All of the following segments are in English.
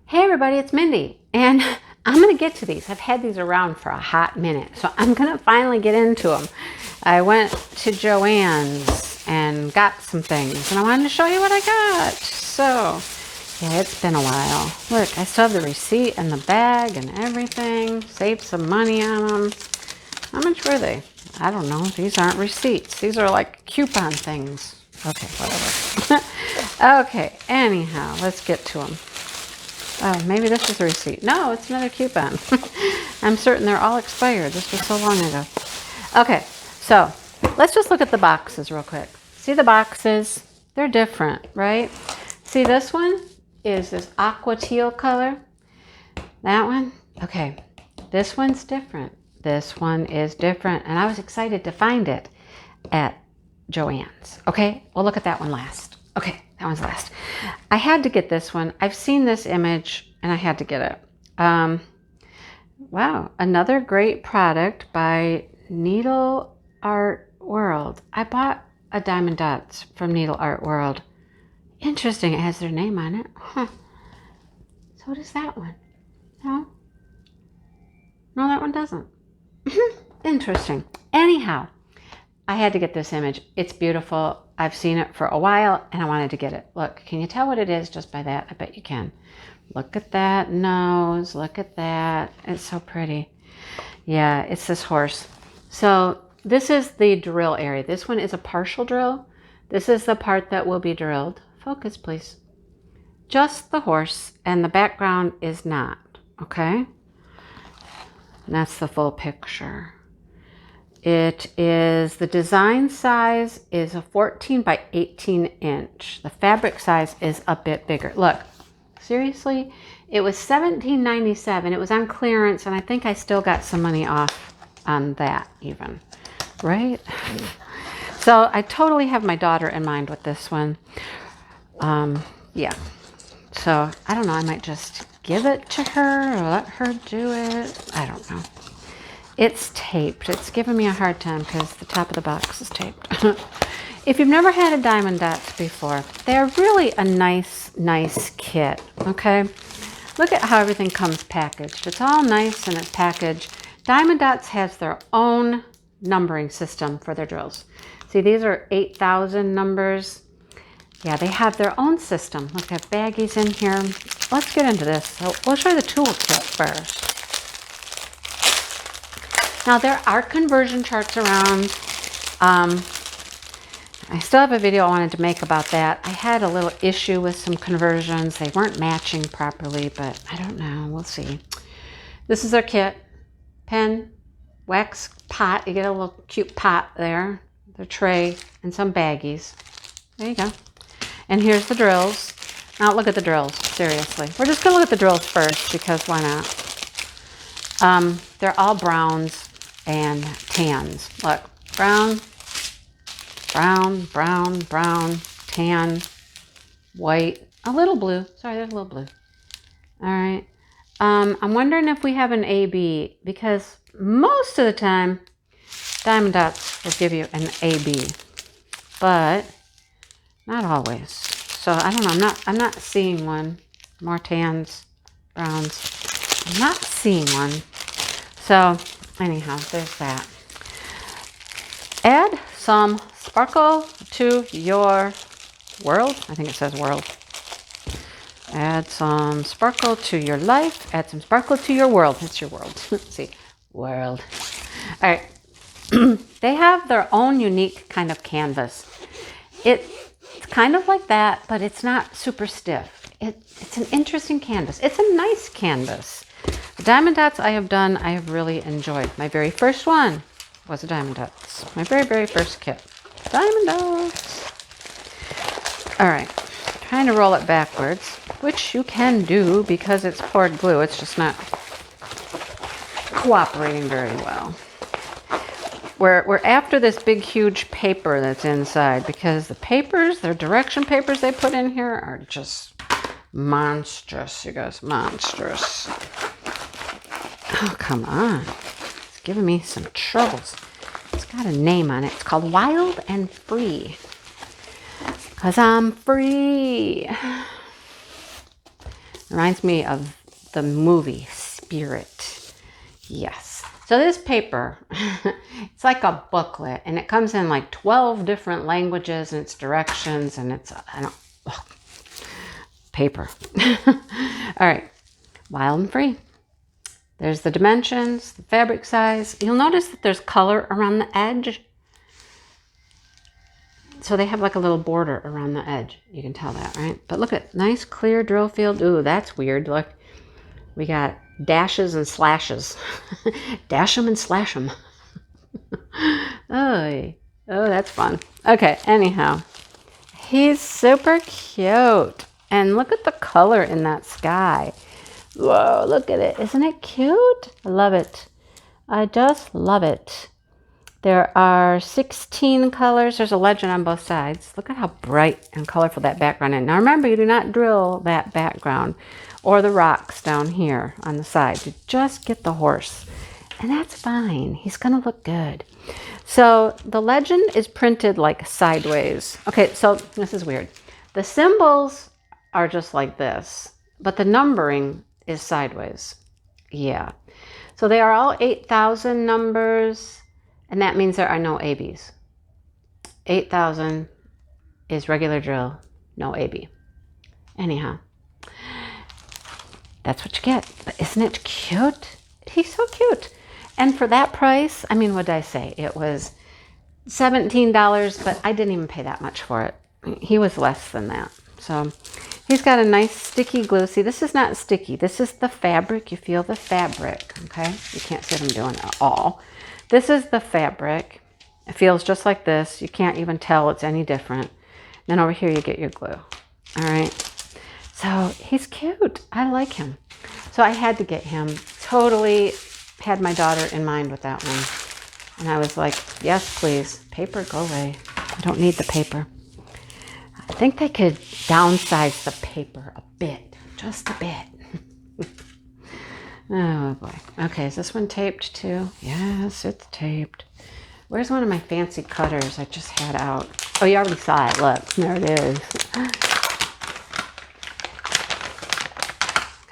Hey everybody, it's Mindy, and I'm going to get to these. I've had these around for a hot minute, so I'm going to finally get into them. I went to Joann's and got some things, and I wanted to show you what I got. So, yeah, it's been a while. Look, I still have the receipt and the bag and everything. Saved some money on them. How much were they? I don't know. These aren't receipts. These are like coupon things. Okay, whatever. Okay, anyhow, let's get to them. Oh, maybe this is a receipt. No, it's another coupon. I'm certain they're all expired. This was so long ago. Okay, so let's just look at the boxes real quick. See the boxes? They're different, right? See, this one is this aqua teal color. That one? Okay, this one's different. This one is different. And I was excited to find it at Joann's. Okay, we'll look at that one last. Okay, that one's last. I had to get this one. I've seen this image and I had to get it. Wow, another great product by Needle Art World. I bought a Diamond Dotz from Needle Art World. Interesting, it has their name on it. Huh. So does that one. No? No, that one doesn't. Interesting. Anyhow, I had to get this image. It's beautiful. I've seen it for a while and I wanted to get it. Look, can you tell what it is just by that? I bet you can. Look at that nose. Look at that. It's so pretty. Yeah, it's this horse. So this is the drill area. This one is a partial drill. This is the part that will be drilled. Focus, please. Just the horse and the background is not. Okay? And that's the full picture. It is, the design size is a 14 by 18 inch. The fabric size is a bit bigger. Look, seriously, it was $17.97. It was on clearance, and I think I still got some money off on that even, right? So I totally have my daughter in mind with this one. Yeah. So I don't know, I might just give it to her or let her do it. I don't know. It's taped. It's giving me a hard time because the top of the box is taped. If you've never had a Diamond Dotz before, they're really a nice kit, okay? Look at how everything comes packaged. It's all nice and it's packaged. Diamond Dotz has their own numbering system for their drills. See, these are 8,000 numbers. Yeah, they have their own system. Look, I have baggies in here. Let's get into this. So we'll show you the tool kit first. Now, there are conversion charts around. I still have a video I wanted to make about that. I had a little issue with some conversions. They weren't matching properly, but I don't know. We'll see. This is our kit. Pen, wax pot. You get a little cute pot there. The tray, and some baggies. There you go. And here's the drills. Now, look at the drills. Seriously. We're just going to look at the drills first because why not? They're all browns and tans. Look, brown, brown, brown, brown, tan, white, a little blue. Sorry, there's a little blue. All right. I'm wondering if we have an AB because most of the time, Diamond Dotz will give you an AB, but not always. So I don't know. I'm not seeing one. More tans, browns. I'm not seeing one. So anyhow, there's that. Add some sparkle to your world. I think it says world. Add some sparkle to your life. Add some sparkle to your world. It's your world. Let's see. World. All right. They have their own unique kind of canvas. It's kind of like that, but it's not super stiff. It's an interesting canvas. It's a nice canvas. The Diamond Dotz I have done, I have really enjoyed. My very first one was a Diamond Dotz. My very first kit. Diamond Dotz. All right. Trying to roll it backwards, which you can do because it's poured glue. It's just not cooperating very well. We're after this big, huge paper that's inside because the papers, their direction papers they put in here are just monstrous, you guys, monstrous. Oh, come on. It's giving me some troubles. It's got a name on it. It's called Wild and Free. 'Cause I'm free. Reminds me of the movie Spirit. Yes. So this paper, it's like a booklet, and it comes in like 12 different languages, and it's directions, and it's, paper. All right. Wild and free. There's the dimensions, the fabric size. You'll notice that there's color around the edge. So they have like a little border around the edge. You can tell that, right? But look at nice clear drill field. Ooh, that's weird. Look, we got dashes and slashes. Dash them and slash them. Oh, that's fun. Okay, anyhow. He's super cute. And look at the color in that sky. Whoa, look at it. Isn't it cute? I love it. I just love it. There are 16 colors. There's a legend on both sides. Look at how bright and colorful that background is. Now remember, you do not drill that background or the rocks down here on the side. You just get the horse. And that's fine. He's going to look good. So the legend is printed like sideways. Okay, so this is weird. The symbols are just like this, but the numbering is sideways. Yeah. So they are all 8,000 numbers, and that means there are no ABs. 8,000 is regular drill, no AB. Anyhow, that's what you get. But isn't it cute? He's so cute. And for that price, I mean, what did I say? It was $17, but I didn't even pay that much for it. He was less than that. So he's got a nice sticky glue. See, this is not sticky. This is the fabric. You feel the fabric, okay? You can't see what I'm doing at all. This is the fabric. It feels just like this. You can't even tell it's any different. Then over here you get your glue. All right. So he's cute. I like him. So I had to get him. Totally had my daughter in mind with that one. And I was like, yes, please. Paper, go away. I don't need the paper. I think they could downsize the paper a bit. Just a bit. Oh, boy. Okay, is this one taped too? Yes, it's taped. Where's one of my fancy cutters I just had out? Oh, you already saw it. Look, there it is.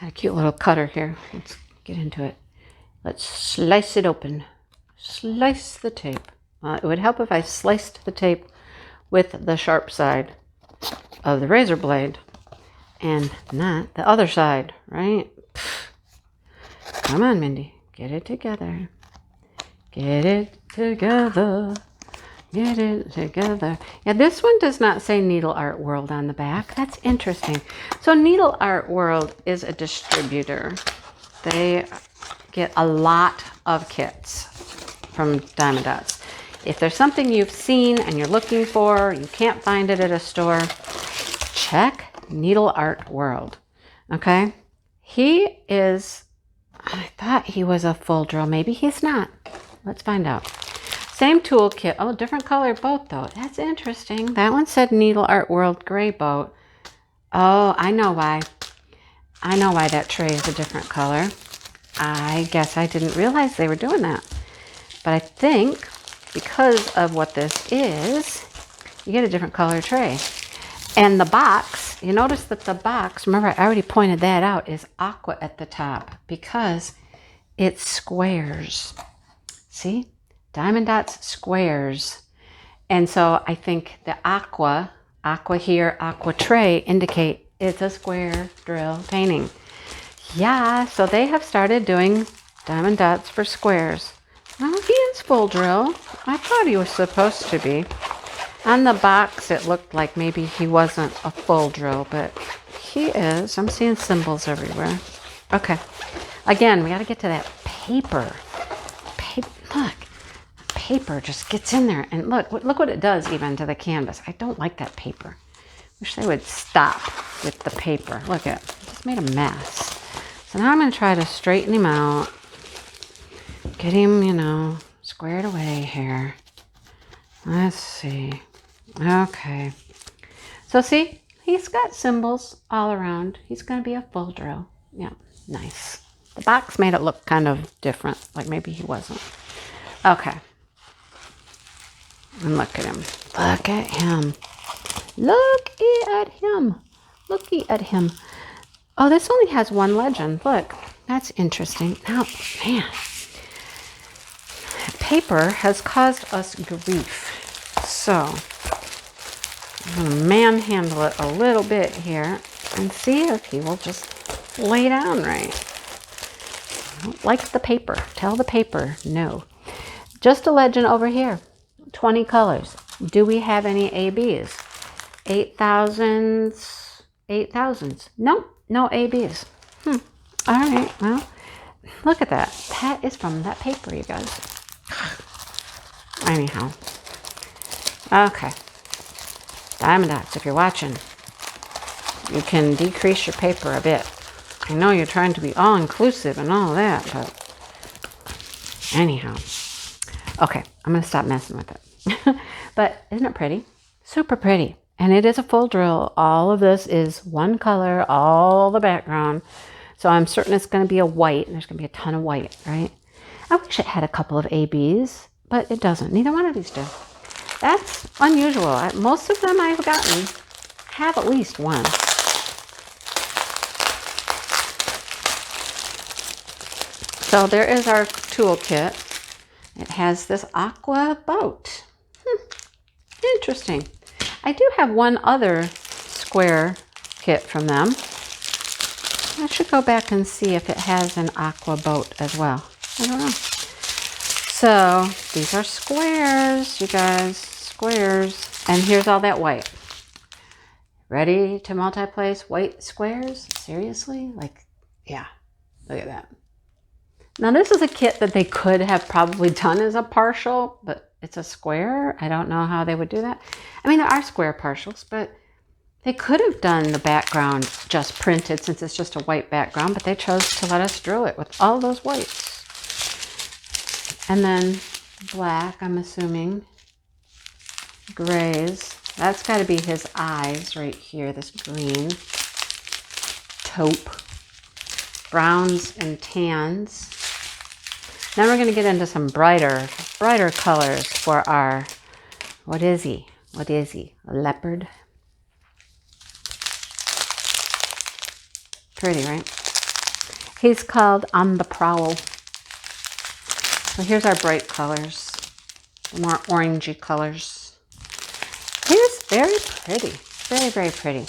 Got a cute little cutter here. Let's get into it. Let's slice it open. Slice the tape. It would help if I sliced the tape with the sharp side of the razor blade and not the other side, right? Come on, Mindy. Get it together. Get it together. Get it together. Yeah, this one does not say Needle Art World on the back. That's interesting. So Needle Art World is a distributor. They get a lot of kits from Diamond Dotz. If there's something you've seen and you're looking for, you can't find it at a store, check Needle Art World. Okay? He is, I thought he was a full drill. Maybe he's not. Let's find out. Same tool kit. Oh, different color boat though. That's interesting. That one said Needle Art World gray boat. Oh, I know why. I know why that tray is a different color. I guess I didn't realize they were doing that. But I think because of what this is, you get a different color tray. And the box, you notice that the box, remember I already pointed that out, is aqua at the top because it's squares. See? Diamond Dotz squares. And so I think the aqua here, aqua tray indicate it's a square drill painting. Yeah, so they have started doing Diamond Dotz for squares. Well, he is full drill. I thought he was supposed to be. On the box, it looked like maybe he wasn't a full drill, but he is. I'm seeing symbols everywhere. Okay. Again, we got to get to that paper. Look. Paper just gets in there. And look what it does even to the canvas. I don't like that paper. Wish they would stop with the paper. Look at it. Just made a mess. So now I'm going to try to straighten him out. Get him, squared away here. Let's see. Okay. So see, he's got symbols all around. He's going to be a full drill. Yeah, nice. The box made it look kind of different, like maybe he wasn't. Okay. And look at him. Look at him. Look at him. Looky at him. Oh, this only has one legend. Look, that's interesting. Now, man, paper has caused us grief. So, I'm going to manhandle it a little bit here and see if he will just lay down right. Like the paper. Tell the paper no. Just a legend over here. 20 colors. Do we have any ABs? 8,000s? 8,000s? No, no ABs. All right, well, look at that. That is from that paper, you guys. Anyhow. Okay. Diamond Dots, if you're watching, you can decrease your paper a bit. I know you're trying to be all-inclusive and all that, but anyhow. Okay, I'm going to stop messing with it. But isn't it pretty? Super pretty. And it is a full drill. All of this is one color, all the background. So I'm certain it's going to be a white, and there's going to be a ton of white, right? I wish it had a couple of ABs, but it doesn't. Neither one of these do. That's unusual. Most of them I've gotten have at least one. So there is our toolkit. It has this aqua boat. Interesting. I do have one other square kit from them. I should go back and see if it has an aqua boat as well. I don't know. So these are squares, you guys, squares. And here's all that white. Ready to multi-place white squares? Seriously? Like, yeah, look at that. Now this is a kit that they could have probably done as a partial, but it's a square. I don't know how they would do that. I mean, there are square partials, but they could have done the background just printed since it's just a white background, but they chose to let us drill it with all those whites. And then black, I'm assuming. Grays. That's got to be his eyes right here, this green. Taupe. Browns and tans. Now we're going to get into some brighter colors for our, what is he? What is he? A leopard? Pretty, right? He's called On the Prowl. So here's our bright colors, the more orangey colors. Here's very pretty, very, very pretty.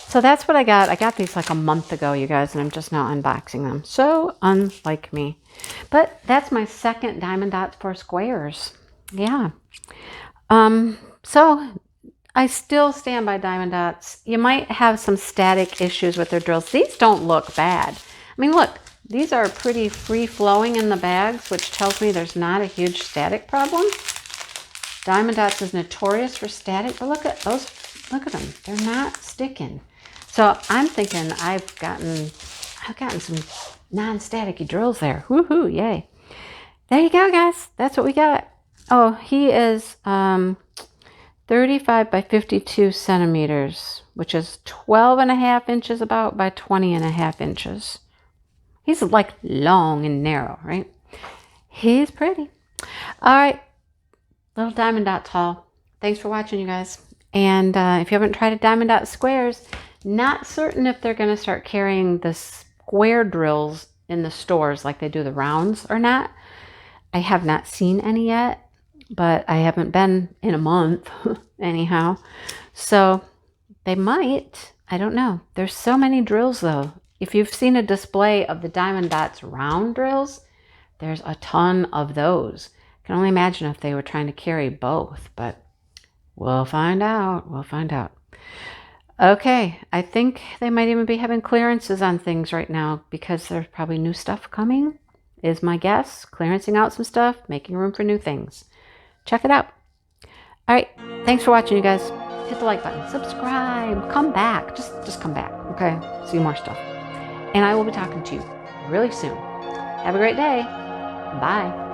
So that's what I got. I got these like a month ago, you guys, and I'm just now unboxing them. So unlike me. But that's my second Diamond Dots for squares. Yeah. So I still stand by Diamond Dots. You might have some static issues with their drills. These don't look bad. I mean, look, these are pretty free-flowing in the bags, which tells me there's not a huge static problem. Diamond Dots is notorious for static, but look at those. Look at them. They're not sticking. So I'm thinking I've gotten some non-staticky drills there. Woohoo, yay. There you go, guys. That's what we got. Oh, he is 35 by 52 centimeters, which is 12.5 inches about by 20.5 inches. He's like long and narrow, right? He's pretty. All right, little Diamond Dots haul. Thanks for watching, you guys. And if you haven't tried a Diamond Dot squares, not certain if they're going to start carrying the square drills in the stores like they do the rounds or not. I have not seen any yet, but I haven't been in a month anyhow. So they might. I don't know. There's so many drills though. If you've seen a display of the Diamond Dots round drills, there's a ton of those. I can only imagine if they were trying to carry both, but we'll find out. We'll find out. Okay, I think they might even be having clearances on things right now because there's probably new stuff coming, is my guess. Clearancing out some stuff, making room for new things. Check it out. All right, thanks for watching, you guys. Hit the like button, subscribe, come back. Just come back, okay? See more stuff. And I will be talking to you really soon. Have a great day. Bye.